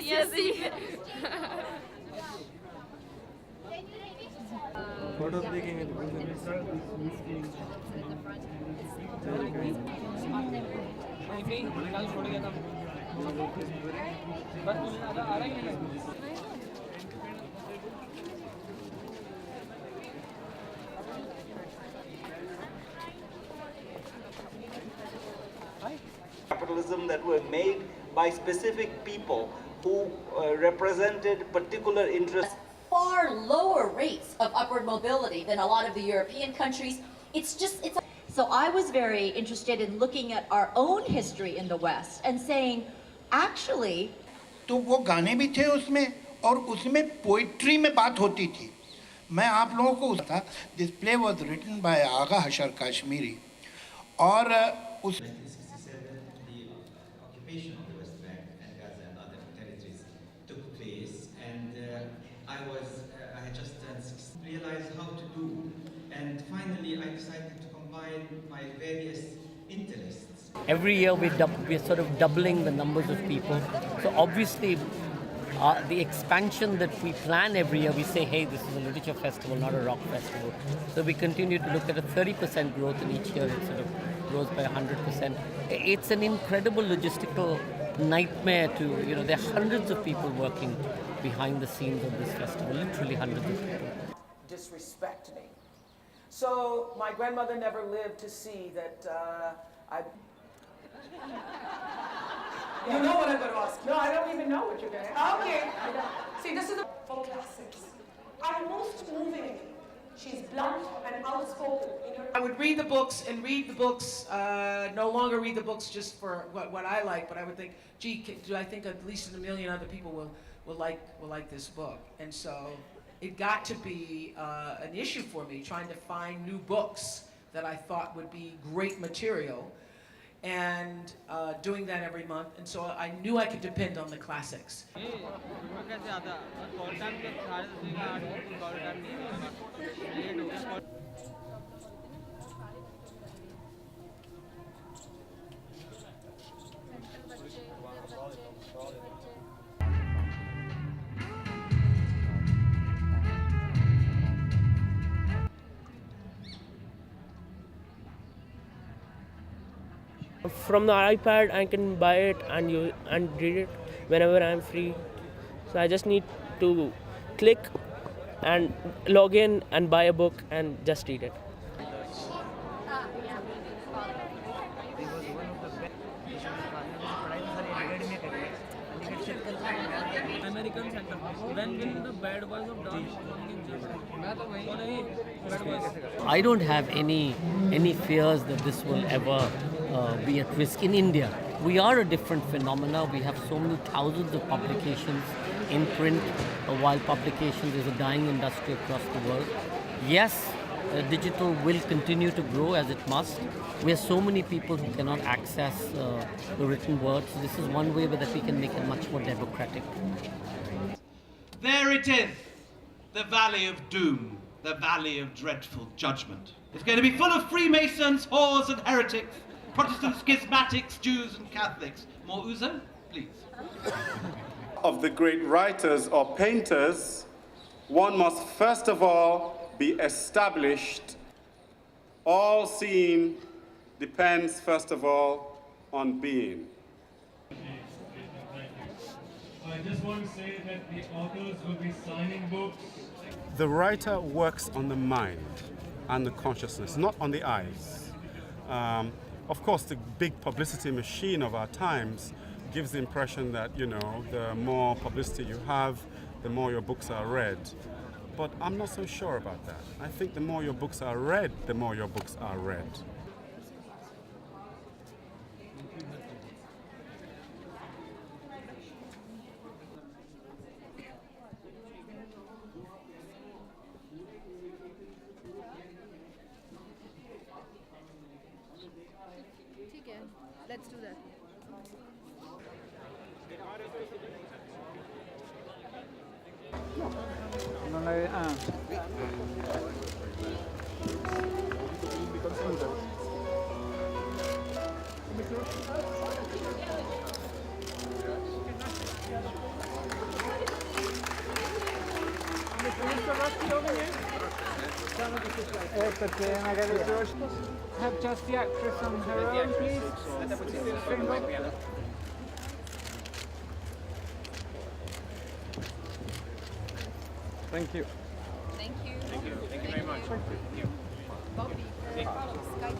Yes, Photos taking it. Capitalism that were made by specific people who represented particular interests. Far lower rates of upward mobility than a lot of the European countries. So I was very interested in looking at our own history in the West and saying, actually, तो वो गाने भी थे उसमें और उसमें poetry में बात होती थी. मैं आप लोगों को था, this play was written by आगा हशर काश्मीरी और उस occupation of the West Bank and Gaza and other territories took place, and I had just realized how to do, and finally I decided to combine my various interests. Every year we're sort of doubling the numbers of people. So obviously the expansion that we plan every year, we say, hey, this is a literature festival, not a rock festival. So we continue to look at a 30% growth in each year. It sort of grows by 100%. It's an incredible logistical nightmare to, there are hundreds of people working behind the scenes of this festival, literally hundreds of people. Disrespect me. So my grandmother never lived to see that I... You know what I'm going to ask? No, I don't even know what you're going to ask. Okay. See, this is the classics. Are most moving. She's blunt and outspoken. I would read the books and read the books, no longer read the books just for what I like, but I would think, gee, do I think at least 1 million other people will like this book? And so it got to be an issue for me, trying to find new books that I thought would be great material, and doing that every month. And so I knew I could depend on the classics. From the iPad, I can buy it and read it whenever I'm free. So I just need to click and log in and buy a book and just read it. American Center. When will the bad boys of dance performing in Jaipur? I don't have any fears that this will ever be at risk in India. We are a different phenomena. We have so many thousands of publications in print, while publications is a dying industry across the world. Yes, digital will continue to grow as it must. We have so many people who cannot access the written word. So this is one way that we can make it much more democratic. There it is, the valley of doom, the valley of dreadful judgment. It's going to be full of Freemasons, whores and heretics, Protestant schismatics, Jews and Catholics. More ouzo, please. Of the great writers or painters, one must first of all be established. All seeing depends first of all on being. I just want to say that the authors will be signing books. The writer works on the mind and the consciousness, not on the eyes. Of course, the big publicity machine of our times gives the impression that, the more publicity you have, the more your books are read. But I'm not so sure about that. I think the more your books are read, the more your books are read. Let's do that. Have just the actress on her own, please. Thank you. Thank you. Thank you. Thank you very much. Thank you. Bobby. Sky